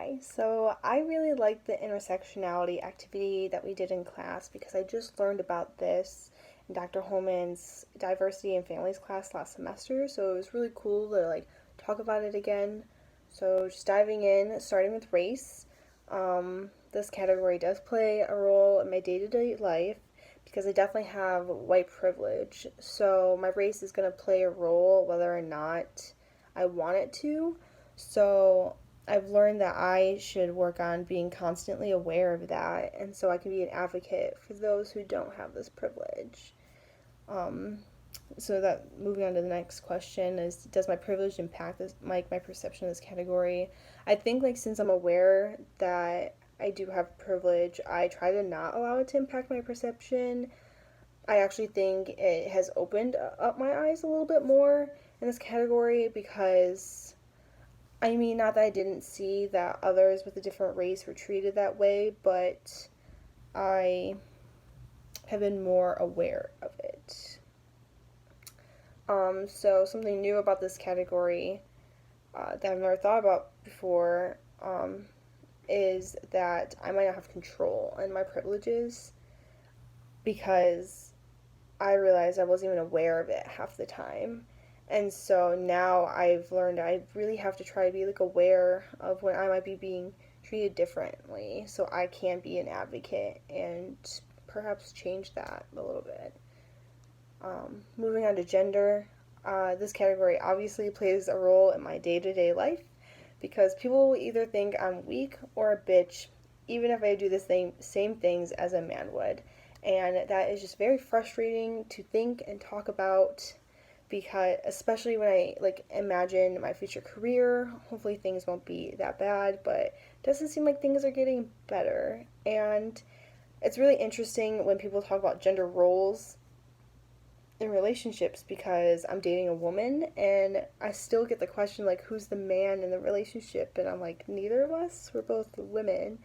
Hi. So I really liked the intersectionality activity that we did in class because I just learned about this in Dr. Holman's diversity and families class last semester. So it was really cool to talk about it again. So just diving in, starting with race. This category does play a role in my day-to-day life because I definitely have white privilege. So my race is going to play a role whether or not I want it to. So I've learned that I should work on being constantly aware of that, and so I can be an advocate for those who don't have this privilege. Um, so that moving on to the next question is, does my privilege impact my perception of this category? I think since I'm aware that I do have privilege, I try to not allow it to impact my perception. I actually think it has opened up my eyes a little bit more in this category because I mean, not that I didn't see that others with a different race were treated that way, but I have been more aware of it. So something new about this category that I've never thought about before is that I might not have control in my privileges because I realized I wasn't even aware of it half the time. And so now I've learned I really have to try to be aware of when I might be being treated differently so I can be an advocate and perhaps change that a little bit. Moving on to gender, this category obviously plays a role in my day to day life because people will either think I'm weak or a bitch even if I do the same things as a man would. And that is just very frustrating to think and talk about because especially when I imagine my future career, hopefully things won't be that bad, but it doesn't seem like things are getting better. And it's really interesting when people talk about gender roles in relationships because I'm dating a woman and I still get the question who's the man in the relationship, and I'm like, neither of us, we're both women.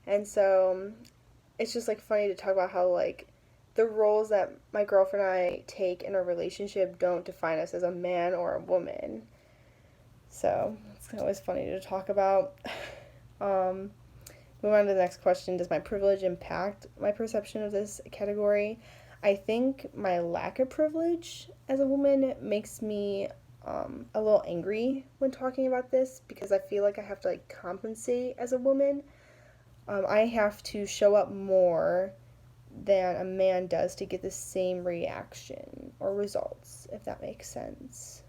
And so it's just funny to talk about how the roles that my girlfriend and I take in a relationship don't define us as a man or a woman. So it's always funny to talk about. um, Move on to the next question. Does my privilege impact my perception of this category? I think my lack of privilege as a woman makes me a little angry when talking about this because I feel like I have to compensate as a woman. I have to show up more than a man does to get the same reaction or results, if that makes sense.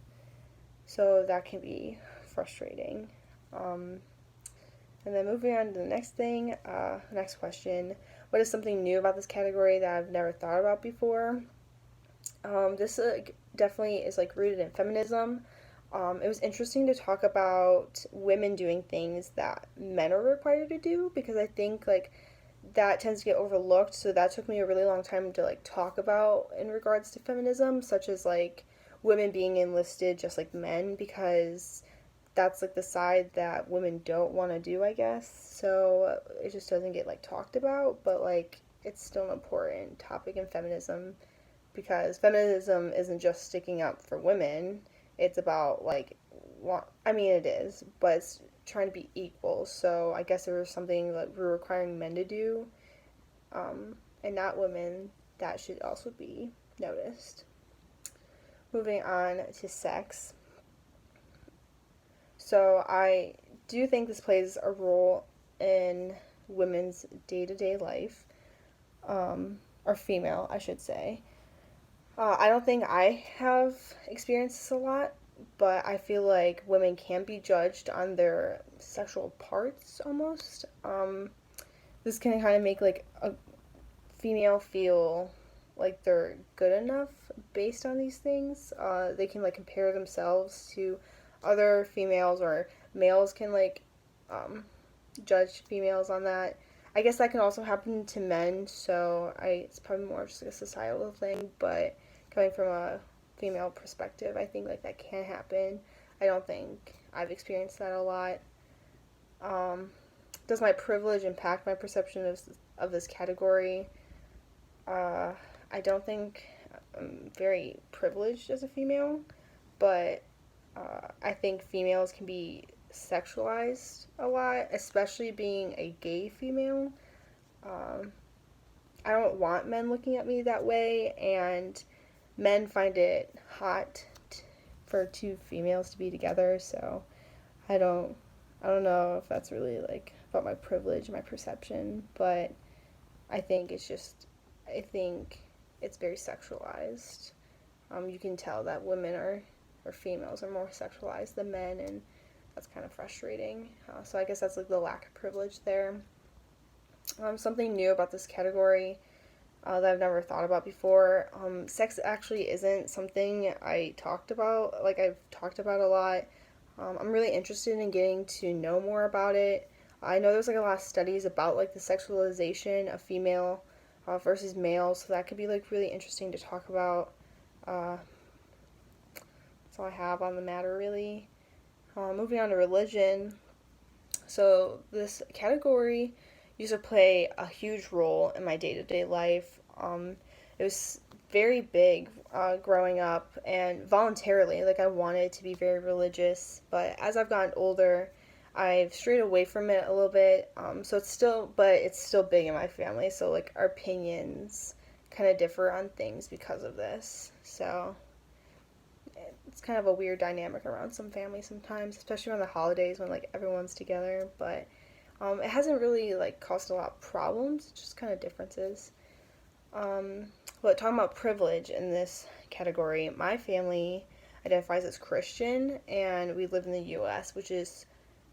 So that can be frustrating. Um, and then moving on to the next thing, next question. What is something new about this category that I've never thought about before? This definitely is rooted in feminism. It was interesting to talk about women doing things that men are required to do because I think that tends to get overlooked. So that took me a really long time to talk about in regards to feminism, such as women being enlisted just like men because that's the side that women don't want to do, I guess. So it just doesn't get talked about, but it's still an important topic in feminism because feminism isn't just sticking up for women. It's about I mean it is, but it's trying to be equal. So I guess there was something we're requiring men to do, and not women, that should also be noticed. Moving on to sex. So I do think this plays a role in women's day to day life, or female, I should say. I don't think I have experienced this a lot, but I feel like women can be judged on their sexual parts almost. This can kind of make a female feel like they're good enough based on these things. They can compare themselves to other females, or males can um, judge females on that. I guess that can also happen to men, so it's probably more just a societal thing, but coming from a female perspective, I think that can happen. I don't think I've experienced that a lot. Um, does my privilege impact my perception of this category? Uh, I don't think I'm very privileged as a female, but I think females can be sexualized a lot, especially being a gay female. Um, I don't want men looking at me that way, and men find it hot for two females to be together. So I don't, I don't know if that's really like about my privilege, my perception, but I think it's just, I think it's very sexualized. You can tell that women are, or females are more sexualized than men, and that's kind of frustrating. So I guess that's like the lack of privilege there. Something new about this category that I've never thought about before. Sex actually isn't something I talked about, like I've talked about a lot. I'm really interested in getting to know more about it. I know there's like a lot of studies about like the sexualization of female versus male, so that could be like really interesting to talk about. Uh, that's all I have on the matter, really. Moving on to religion. So, this category used to play a huge role in my day to day life. It was very big growing up and voluntarily. Like, I wanted to be very religious, but as I've gotten older, I've strayed away from it a little bit. But it's still big in my family. So, like, our opinions kind of differ on things because of this. So, it's kind of a weird dynamic around some families sometimes, especially around the holidays when like everyone's together. But it hasn't really like caused a lot of problems, just kind of differences. Um, but talking about privilege in this category, my family identifies as Christian, and we live in the U.S., which is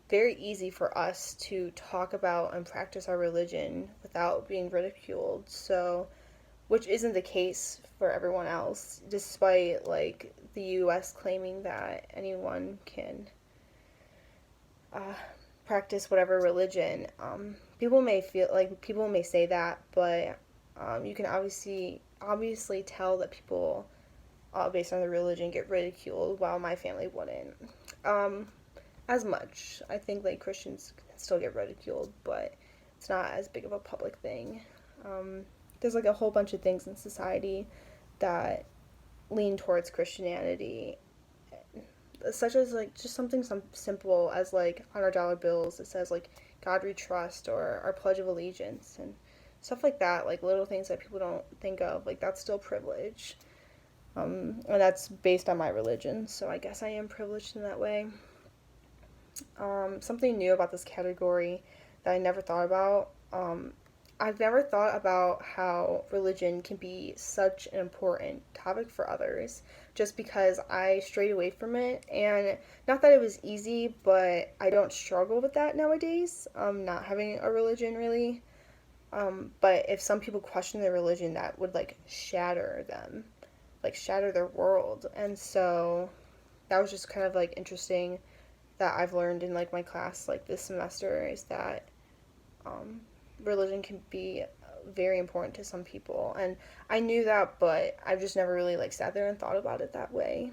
very easy for us to talk about and practice our religion without being ridiculed. So which isn't the case for everyone else, despite like the U.S. claiming that anyone can uh, practice whatever religion. People may say that, but you can obviously tell that people based on their religion get ridiculed, while my family wouldn't. Um, as much. I think like Christians can still get ridiculed, but it's not as big of a public thing. Um, there's like a whole bunch of things in society that lean towards Christianity, such as like just some simple as like on our dollar bills it says like God we trust, or our Pledge of Allegiance and stuff like that. Like little things that people don't think of, like that's still privilege. And that's based on my religion, so I guess I am privileged in that way. Something new about this category that I never thought about. I've never thought about how religion can be such an important topic for others just because I strayed away from it. And not that it was easy, but I don't struggle with that nowadays, not having a religion really. But if some people question their religion, that would like shatter them, like shatter their world. And so that was just kind of like interesting that I've learned in like my class like this semester is that um, religion can be very important to some people, and I knew that, but I've just never really like sat there and thought about it that way.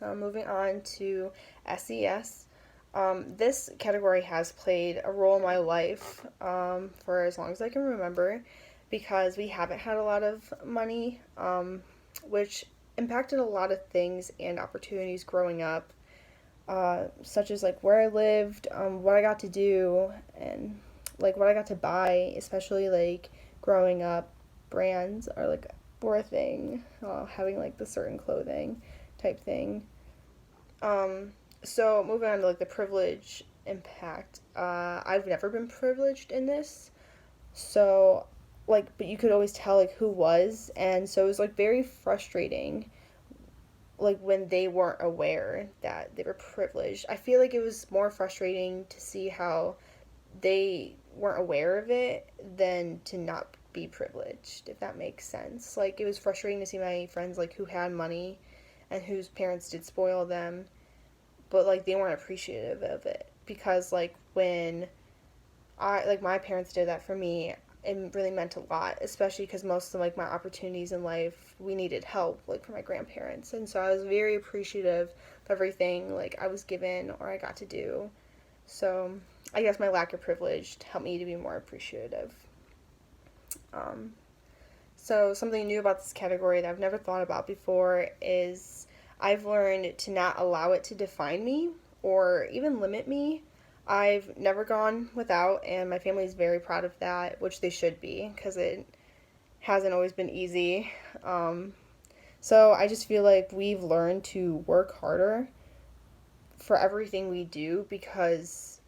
Moving on to SES. This category has played a role in my life for as long as I can remember because we haven't had a lot of money, which impacted a lot of things and opportunities growing up, such as like where I lived, what I got to do, and like what I got to buy, especially like growing up, brands are like were a thing, having like the certain clothing type thing. Um, so moving on to like the privilege impact, I've never been privileged in this, so like, but you could always tell like who was, and so it was like very frustrating like when they weren't aware that they were privileged. I feel like it was more frustrating to see how they weren't aware of it than to not be privileged, if that makes sense. Like it was frustrating to see my friends like who had money and whose parents did spoil them, but like they weren't appreciative of it because like when I like my parents did that for me, it really meant a lot, especially because most of like my opportunities in life we needed help like from my grandparents, and so I was very appreciative of everything like I was given or I got to do. So I guess my lack of privilege helped me to be more appreciative. Um, so something new about this category that I've never thought about before is I've learned to not allow it to define me. or even limit me. I've never gone without, and my family is very proud of that, which they should be, because it hasn't always been easy. Um, so I just feel like we've learned to work harder for everything we do because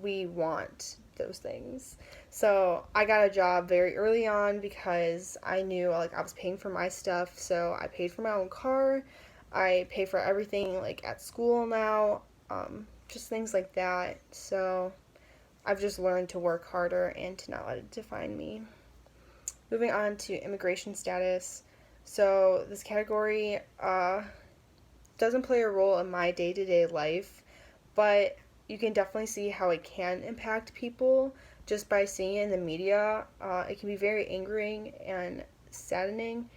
we want those things. So I got a job very early on because I knew like I was paying for my stuff. So I paid for my own car. I pay for everything like at school now. Just things like that. So I've just learned to work harder and to not let it define me. Moving on to immigration status. So this category doesn't play a role in my day to day life, but you can definitely see how it can impact people just by seeing it in the media. It can be very angering and saddening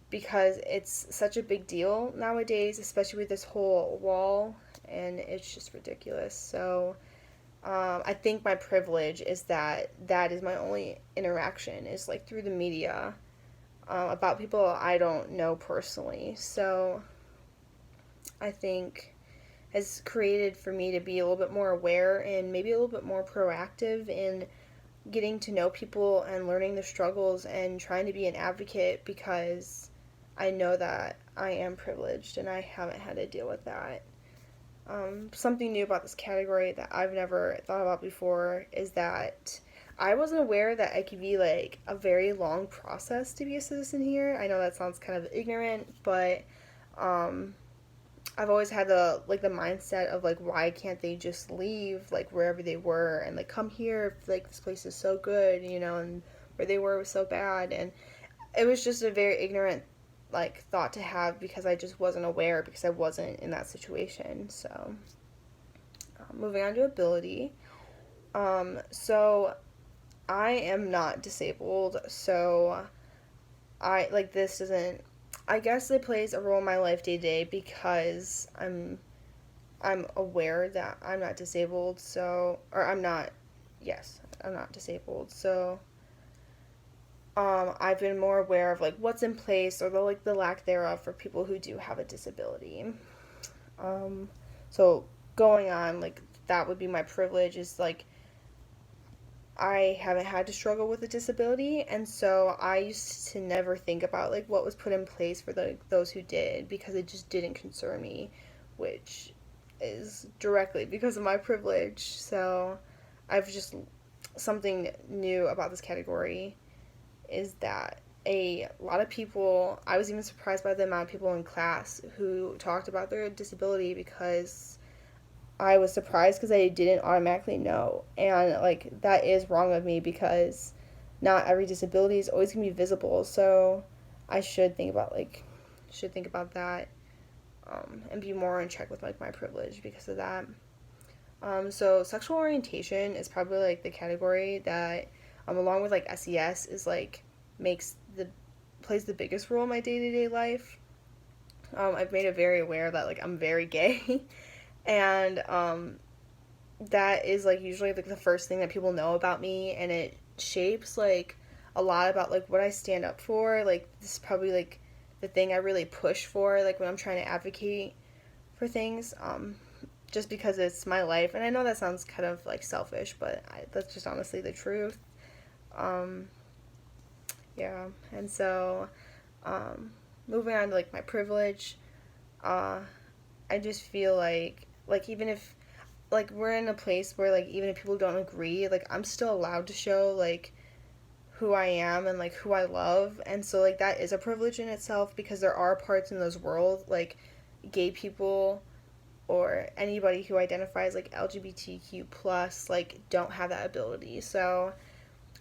because it's such a big deal nowadays, especially with this whole wall, and it's just ridiculous. So I think my privilege is that that is my only interaction is like through the media about people I don't know personally. So I think has created for me to be a little bit more aware and maybe a little bit more proactive in getting to know people and learning their struggles and trying to be an advocate because I know that I am privileged and I haven't had to deal with that. Something new about this category that I've never thought about before is that I wasn't aware that it could be like a very long process to be a citizen here. I know that sounds kind of ignorant, but um, I've always had the mindset of like why can't they just leave like wherever they were and like come here if like this place is so good, and where they were was so bad, and it was just a very ignorant like thought to have because I just wasn't aware because I wasn't in that situation. So moving on to ability. So I am not disabled, so I like this doesn't. I guess it plays a role in my life day to day because I'm aware that I'm not disabled, so or I'm not. Yes, I'm not disabled, so I've been more aware of like what's in place or the lack thereof for people who do have a disability. Um, so going on like that would be my privilege is like I haven't had to struggle with a disability, and so I used to never think about like what was put in place for those who did because it just didn't concern me, which is directly because of my privilege. So I've just something new about this category is that a lot of people, I was even surprised by the amount of people in class who talked about their disability because I was surprised because I didn't automatically know. And like that is wrong of me because not every disability is always going to be visible. So I should think about that and be more in check with like my privilege because of that. So sexual orientation is probably like the category that along with like SES is like makes the plays the biggest role in my day-to-day life. I've made it very aware that like I'm very gay and that is like usually like the first thing that people know about me, and it shapes like a lot about like what I stand up for. Like this is probably like the thing I really push for like when I'm trying to advocate for things, just because it's my life. And I know that sounds kind of like selfish, but that's just honestly the truth. um, yeah. And so um, moving on to like my privilege, uh, I just feel like even if like we're in a place where like even if people don't agree, like I'm still allowed to show like who I am and like who I love. And so like that is a privilege in itself because there are parts in this world like gay people or anybody who identifies like LGBTQ plus like don't have that ability. So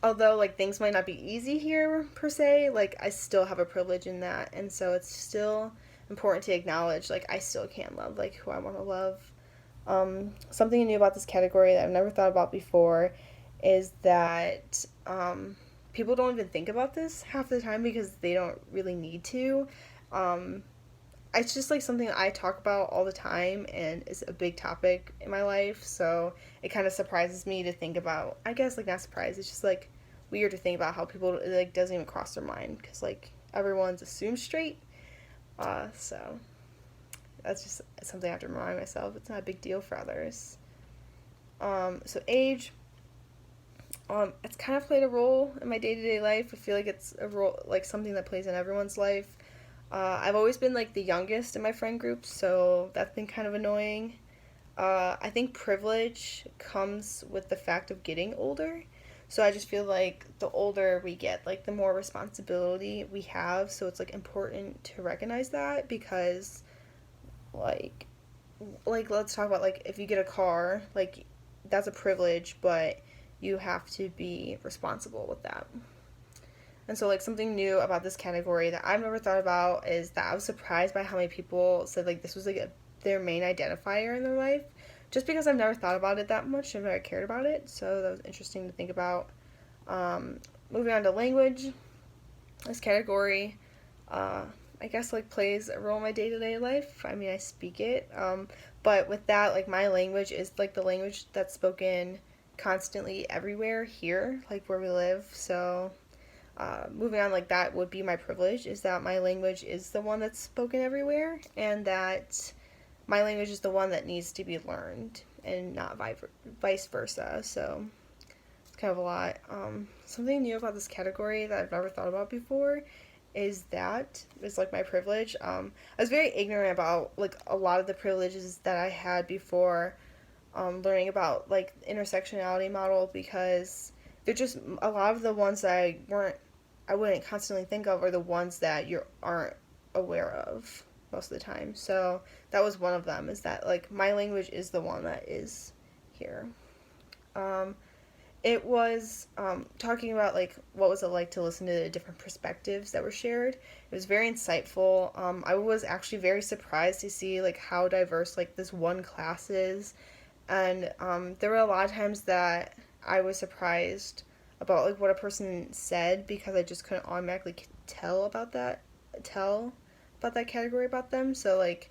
although like things might not be easy here per se, like I still have a privilege in that, and so it's still important to acknowledge like I still can love like who I want to love. Something new about this category that I've never thought about before is that people don't even think about this half the time because they don't really need to. Um, it's just like something I talk about all the time and it's a big topic in my life, so it kind of surprises me to think about. I guess like not surprised, it's just like weird to think about how people it, like doesn't even cross their mind because like everyone's assumed straight. So that's just something I have to remind myself. It's not a big deal for others. So age, it's kind of played a role in my day to day life. I feel like it's a role, like something that plays in everyone's life. I've always been like the youngest in my friend group, so that's been kind of annoying. I think privilege comes with the fact of getting older. So I just feel like the older we get, like the more responsibility we have. So it's like important to recognize that because like let's talk about like if you get a car, like that's a privilege, but you have to be responsible with that. And so, like, something new about this category that I've never thought about is that I was surprised by how many people said, like, this was, like, their main identifier in their life. Just because I've never thought about it that much, I've never cared about it. So that was interesting to think about. Um, Moving on to language, this category, uh, I guess, like, plays a role in my day to day life. I mean, I speak it. But with that, like, my language is, like, the language that's spoken constantly everywhere here, like, where we live. So moving on, like that would be my privilege is that my language is the one that's spoken everywhere and that my language is the one that needs to be learned and not vice versa. So it's kind of a lot. Something new about this category that I've never thought about before is like my privilege. I was very ignorant about like a lot of the privileges that I had before learning about like the intersectionality model because they're just a lot of the ones that I wouldn't constantly think of are the ones that you aren't aware of most of the time. So that was one of them is that like my language is the one that is here. Um, it was talking about like what was it like to listen to the different perspectives that were shared. It was very insightful. I was actually very surprised to see like how diverse like this one class is, and there were a lot of times that I was surprised about like what a person said because I just couldn't automatically tell about that category about them. So like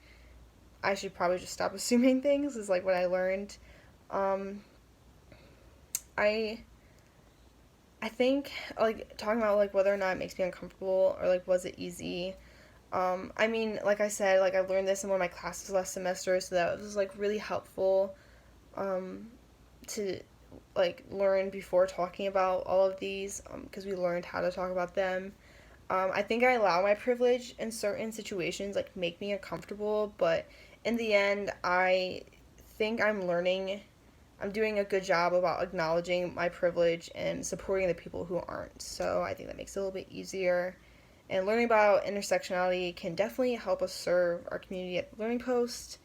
I should probably just stop assuming things is like what I learned. Um, I I think like talking about like whether or not it makes me uncomfortable or like was it easy. I mean, like I said, like I learned this in one of my classes last semester, so that was like really helpful um, to like learn before talking about all of these because we learned how to talk about them. I think I allow my privilege in certain situations like make me uncomfortable, but in the end, I think I'm doing a good job about acknowledging my privilege and supporting the people who aren't. So I think that makes it a little bit easier. And learning about intersectionality can definitely help us serve our community at the Learning Post.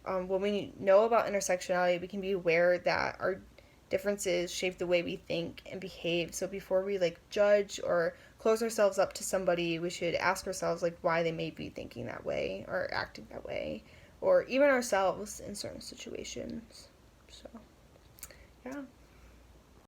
When we know about intersectionality, we can be aware that our differences shape the way we think and behave. So before we like judge or close ourselves up to somebody, we should ask ourselves like why they may be thinking that way or acting that way, or even ourselves in certain situations. So, yeah.